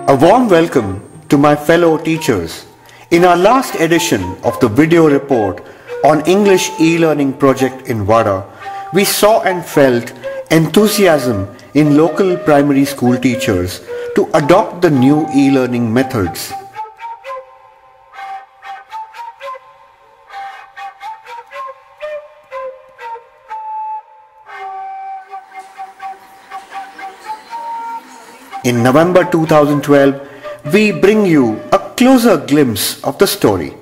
A warm welcome to my fellow teachers. In our last edition of the video report on English e-learning project in Wada, we saw and felt enthusiasm in local primary school teachers to adopt the new e-learning methods. In November 2012, we bring you a closer glimpse of the story.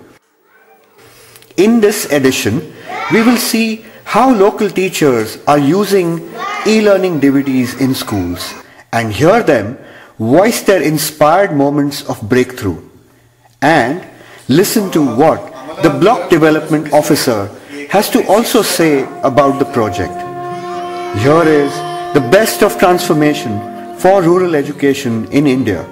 In this edition, we will see how local teachers are using e-learning DVDs in schools and hear them voice their inspired moments of breakthrough and listen to what the block development officer has to also say about the project. Here is the best of transformation for rural education in India.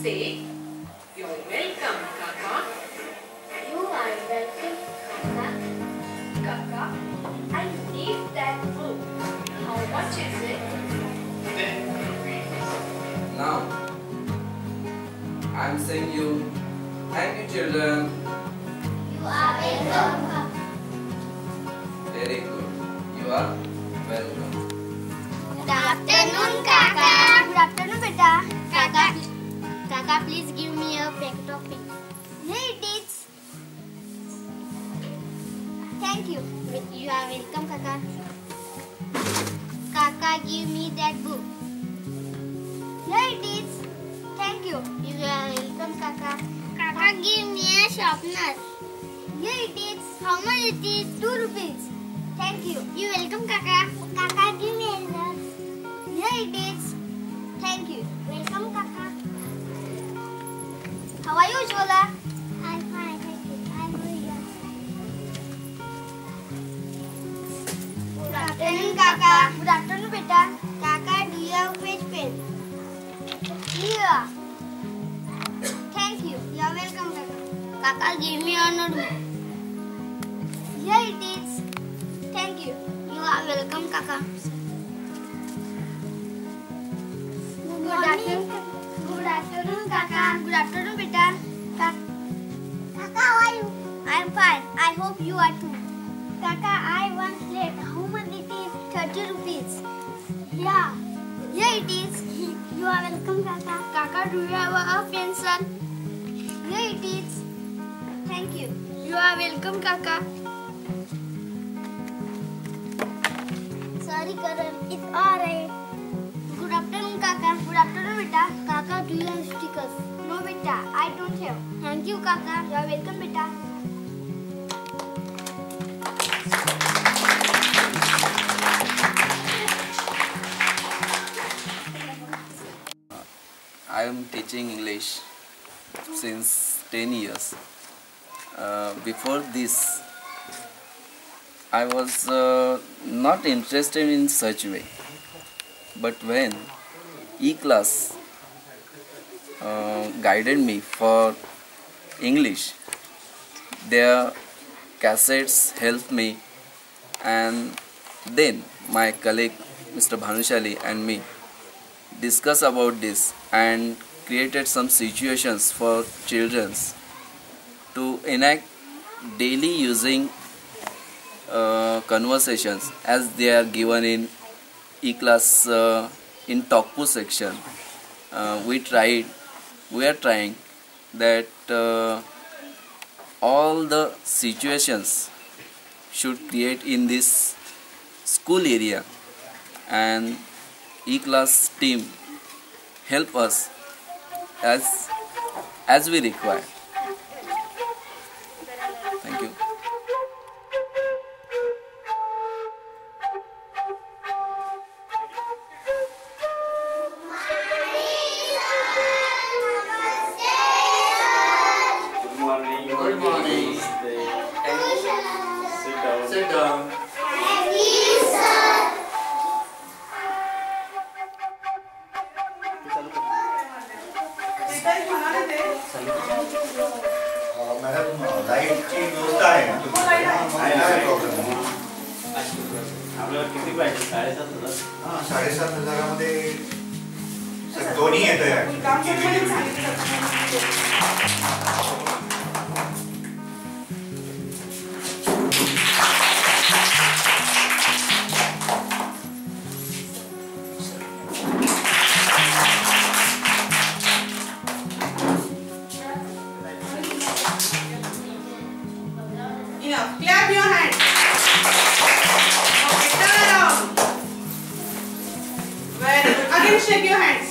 Say, you're welcome, Kaka. You are welcome, Kaka. Kaka, I need that book. How much is it? 10 rupees. Now, I'm saying you, thank you children. You are welcome. Very good. You are welcome. Good afternoon, Kaka. Good afternoon, beta. Kaka, please give me a packet of pins. Here it is. Thank you. You are welcome, Kaka. Kaka, give me that book. Here it is. Thank you. You are welcome, Kaka. Kaka, give me a sharpener. Here it is. How much it is? 2 rupees. Thank you. You are welcome, Kaka. Kaka, give me a eraser. Here it is. Thank you. Welcome, Kaka. How are you, Jola? I'm fine, thank you. I'm here. Good afternoon, Kaka. Good afternoon, beta. Kaka, do you have page pen? Here. Thank you. You are welcome, Kaka. Kaka, give me a notebook. Here it is. Thank you. You are welcome, Kaka. Good afternoon. Good afternoon, Kaka. Good afternoon, beta. Kaka, how are you? I am fine. I hope you are too. Kaka, I once late. How much it is? 30 rupees. Yeah. Here it is. You are welcome, Kaka. Kaka, do you have a pencil? Here it is. Thank you. You are welcome, Kaka. Sorry, Karan. It's alright. Good afternoon, Kaka. Good afternoon, beta. Kaka, do you have stickers? No, beta. I don't have. Thank you, Kaka. You are welcome, beta. I am teaching English since 10 years. Before this, I was not interested in such way. But when e-class guided me for English. Their cassettes helped me, and then my colleague Mr. Bhanushali and me discuss about this and created some situations for children to enact daily using conversations as they are given in e-class in Talkpoo section. We are trying that all the situations should create in this school area, and e-class team help us as we require. Thank you. Good morning. Sit down. Madam लाईटची व्यवस्था आहे ना? आपल्याला किती पाहिजे? 7,500. 7,500 मध्ये दोन्ही येतं आहे. Clap your hands. Okay, turn around. Very good. Again shake your hands.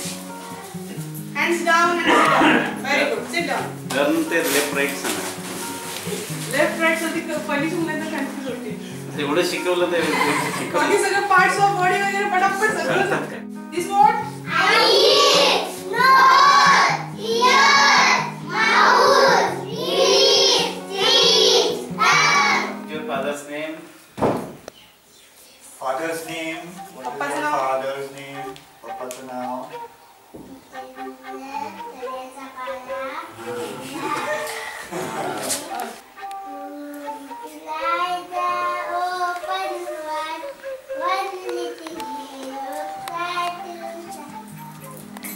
Hands down and sit down. Very good. Sit down. Turn ते लेफ्ट राईट सांगा. Left right साठी पहिली सुनल्यानंतर कन्फ्यूज होते. एवढं शिकवलं ते बाकी सगळं पार्ट्स ऑफ बॉडी वगैरे पटापट सगळं सांगते. This what? Eyes, nose, ears, mouth, lips, teeth, tongue. Your father's name? Father's name. What is Pappa's your now? father's name? पप्पाचं now.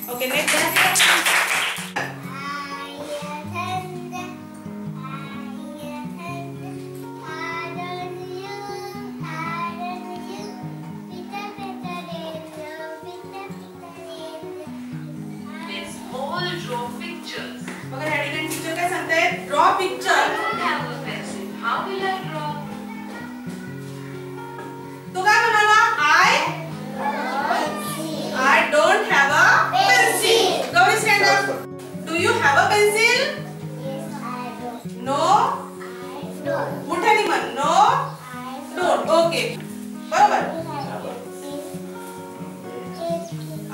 Okay, next. It's all draw pictures. बघा या ठिकाणी teacher काय सांगतायत? Draw I picture. don't have a pencil. How will I draw? तो काय म्हणाला? I don't have a pencil. Gauri, stand up. Do you have a pencil? No. मोठ्याने म्हण. No. Don't. Okay. बरोबर.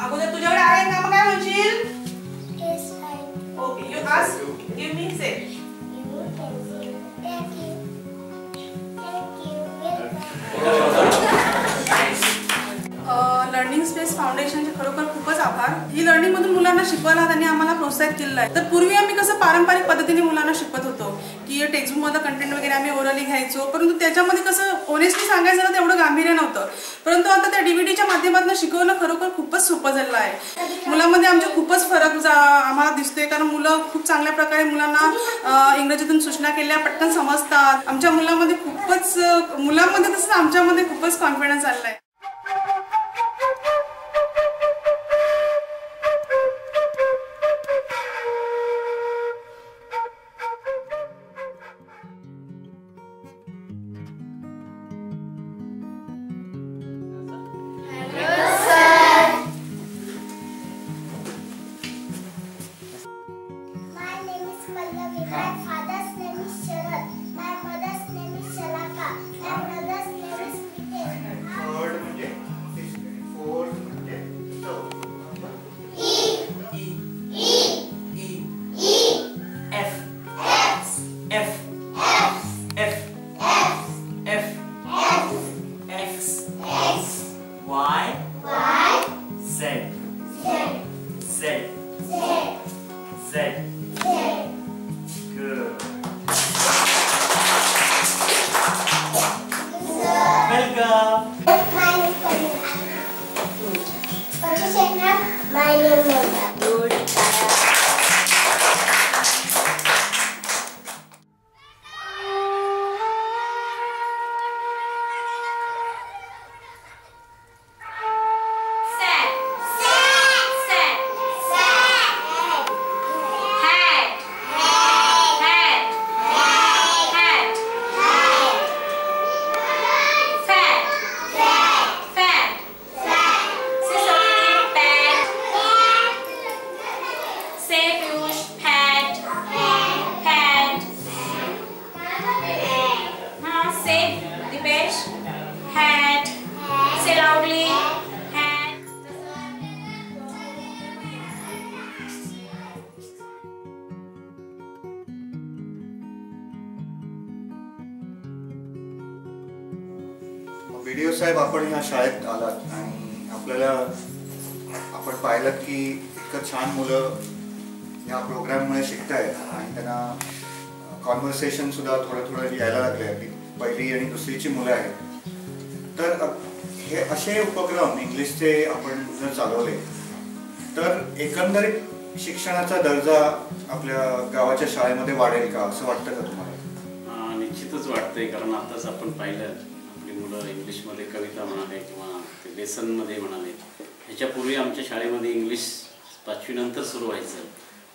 अगोदर तुझ्याकडे आहे का? मग काय म्हणशील? Okay. You ask. Give me. Say. Learning space फाउंडेशनचे खरोखर खूपच आभार. ही लर्निंग मधून मुलांना शिकवायला त्यांनी आम्हाला प्रोत्साहित केलेलं आहे. तर पूर्वी आम्ही कसं पारंपरिक पद्धतीने मुलांना शिकवत होतो की टेक्स्टबुक मधलं कंटेंट वगैरे आम्ही ओरली घ्यायचो, परंतु त्याच्यामध्ये कसं ऑनेस्टली सांगायचं ना तेवढं गांभीर्य नव्हतं. परंतु आता त्या डीव्हीडीच्या माध्यमातून शिकवणं खरोखर खूपच सोपं झालेलं आहे. मुलांमध्ये आमच्या खूपच फरक आम्हाला दिसतोय, कारण मुलं खूप चांगल्या प्रकारे मुलांना इंग्रजीतून सूचना केल्या पटकन समजतात. आमच्या मुलांमध्ये तसंच आमच्यामध्ये खूपच कॉन्फिडन्स आलेला आहे. My name is Pallavi. My father's name is Sharad. My mother's name is Shalaka. My brother's name is Mitesh. Dipesh? Hat. Say loudly. Hat. Video साहेब, आपण ह्या शाळेत आलात आणि आपल्याला आपण पाहिलं की इतकं छान मुलं ह्या प्रोग्राममुळे शिकतायत आणि त्यांना कॉन्व्हर्सेशन सुद्धा थोडं यायला लागले आहे. पहिली आणि दुसरीची मुलं आहेत. तर हे असे उपक्रम इंग्लिशचे आपण जर चालवले तर एकंदरीत शिक्षणाचा दर्जा आपल्या गावाच्या शाळेमध्ये वाढेल का, असं वाटतं का तुम्हाला? निश्चितच वाटतंय, कारण आताच आपण पाहिलं मुलं इंग्लिशमध्ये कविता म्हणाले किंवा ते लेसनमध्ये म्हणाले. ह्याच्यापूर्वी आमच्या शाळेमध्ये इंग्लिश 5वी नंतर सुरू व्हायचं,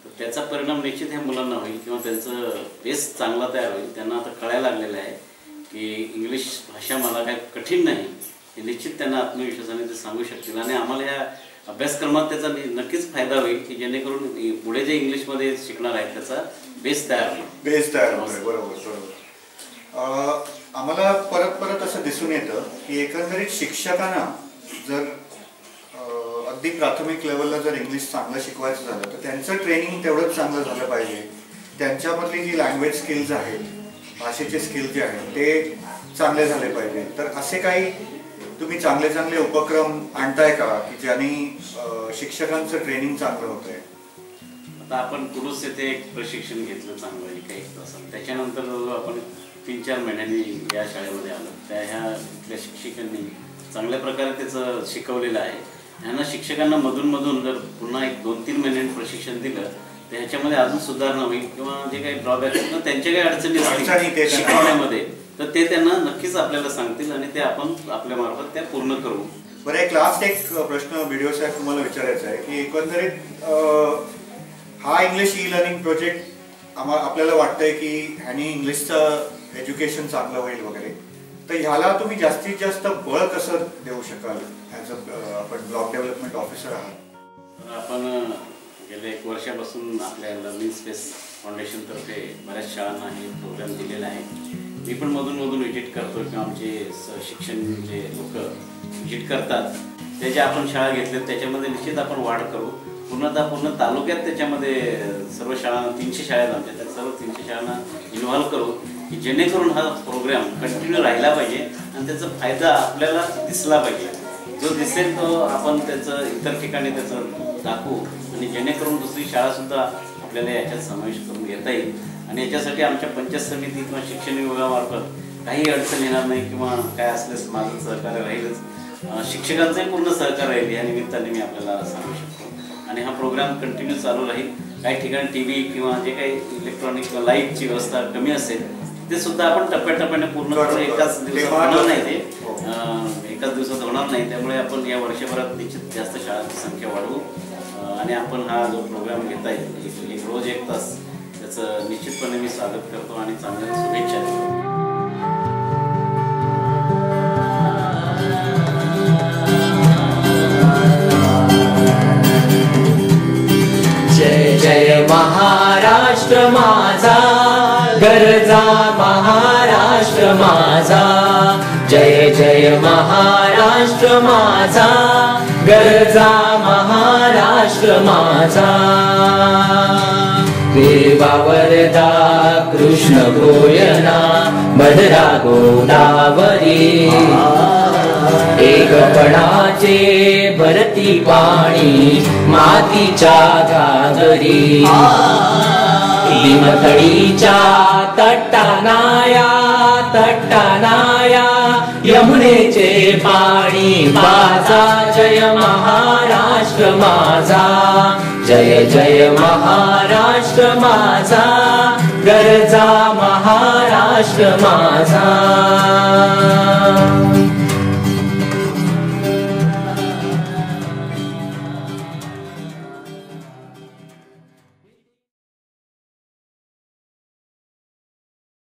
तर त्याचा परिणाम निश्चित ह्या मुलांना होईल किंवा त्यांचं बेस चांगला तयार होईल. त्यांना आता कळायला लागलेलं आहे की इंग्लिश भाषा मला काय कठीण नाही, हे निश्चित त्यांना आत्मविश्वासाने ते सांगू शकतील. आणि आम्हाला या अभ्यासक्रमात त्याचा नक्कीच फायदा होईल की जेणेकरून पुढे जे इंग्लिशमध्ये शिकणार आहेत त्याचा बेस तयार होईल. बरोबर. आम्हाला परत असं दिसून येतं की एकंदरीत शिक्षकांना जर अगदी प्राथमिक लेवलला जर इंग्लिश चांगलं शिकवायचं झालं तर त्यांचं ट्रेनिंग तेवढंच चांगलं झालं पाहिजे. त्यांच्यामधली जी लँग्वेज स्किल्स आहेत, भाषेचे स्किल्स जे आहेत ते चांगले झाले पाहिजे. तर असे काही तुम्ही चांगले उपक्रम आणताय का की ज्यांनी शिक्षकांचं ट्रेनिंग चांगलं होत आहे? आता आपण कुडूस येथे एक प्रशिक्षण घेतलं चांगलं एक तासात. त्याच्यानंतर आपण 3-4 महिन्यांनी या शाळेमध्ये आलो. ह्या इथल्या शिक्षकांनी चांगल्या प्रकारे त्याचं शिकवलेलं आहे. ह्यांना शिक्षकांना मधून जर पुन्हा एक 2-3 महिन्यांनी प्रशिक्षण दिलं तर ह्याच्यामध्ये अजून सुधारणा होईल किंवा जे काही ड्रॉबॅक किंवा त्यांच्या काही अडचणी असतील शिकवण्यामध्ये तर ते त्यांना नक्कीच आपल्याला सांगतील आणि ते आपण आपल्या मार्फत त्या पूर्ण करू. बरं, एक लास्ट प्रश्न व्हिडिओ साहेब तुम्हाला विचारायचा आहे की एकंदरीत हा इंग्लिश ई लर्निंग प्रोजेक्ट आपल्याला वाटतंय की ह्यानी इंग्लिशचं एज्युकेशन चांगलं होईल वगैरे, तर ह्याला तुम्ही जास्तीत जास्त बळ कसं देऊ शकाल ॲज आपण ब्लॉक डेव्हलपमेंट ऑफिसर आहात? आपण गेल्या 1 वर्षापासून आपल्या लर्निंग स्पेस फाउंडेशनतर्फे बऱ्याच शाळांना हे प्रोग्राम दिलेला आहे. मी पण मधून व्हिजिट करतो किंवा आमचे शिक्षण जे लोक व्हिजिट करतात ते जे आपण शाळा घेतल्यात त्याच्यामध्ये निश्चित आपण वाढ करू. पूर्ण तालुक्यात त्याच्यामध्ये सर्व शाळांना 300 शाळा आमच्या त्या सर्व 300 शाळांना इन्व्हॉल्व करू की जेणेकरून हा प्रोग्राम कंटिन्यू राहिला पाहिजे आणि त्याचा फायदा आपल्याला दिसला पाहिजे. जो दिसेल तो आपण त्याचं इतर ठिकाणी त्याचं दाखवू आणि जेणेकरून दुसरी शाळासुद्धा आपल्याला याच्यात समावेश करून घेता येईल. आणि याच्यासाठी आमच्या पंचायत समिती किंवा शिक्षण विभागामार्फत काही अडचण येणार नाही किंवा काय असल्यास माझं सहकार्य राहीलच. शिक्षकांचंही पूर्ण सहकार्य राहील या निमित्ताने मी आपल्याला सांगू शकतो. आणि हा प्रोग्राम कंटिन्यू चालू राहील. काही ठिकाणी TV किंवा जे काही इलेक्ट्रॉनिक लाईटची व्यवस्था कमी असेल ते सुद्धा आपण टप्प्याटप्प्याने पूर्ण करू. एकाच दिवसात होणार नाही, ते एकाच दिवसात होणार नाही. त्यामुळे आपण या वर्षभरात निश्चित जास्त शाळांची संख्या वाढवू आणि आपण हा जो प्रोग्राम घेता येईल एक रोज 1 तास त्याचं निश्चितपणे मी स्वागत करतो आणि चांगल्या शुभेच्छा देतो. जय जय महाराष्ट्र माझा, गरजा महाराष्ट्र माझा. जय जय महाराष्ट्र माझा, गरजा महाराष्ट्र माझा. देवा वरदा कृष्ण गोयना मधुरा गोदावरी. एकपणाचे भरती पाणी मातीच्या घागरी. भीमथडीच्या तट्टानाया यमुनेचे पाणी माझा. जय महाराष्ट्र माझा, जय जय महाराष्ट्र माझा. गरजा महाराष्ट्र माझा.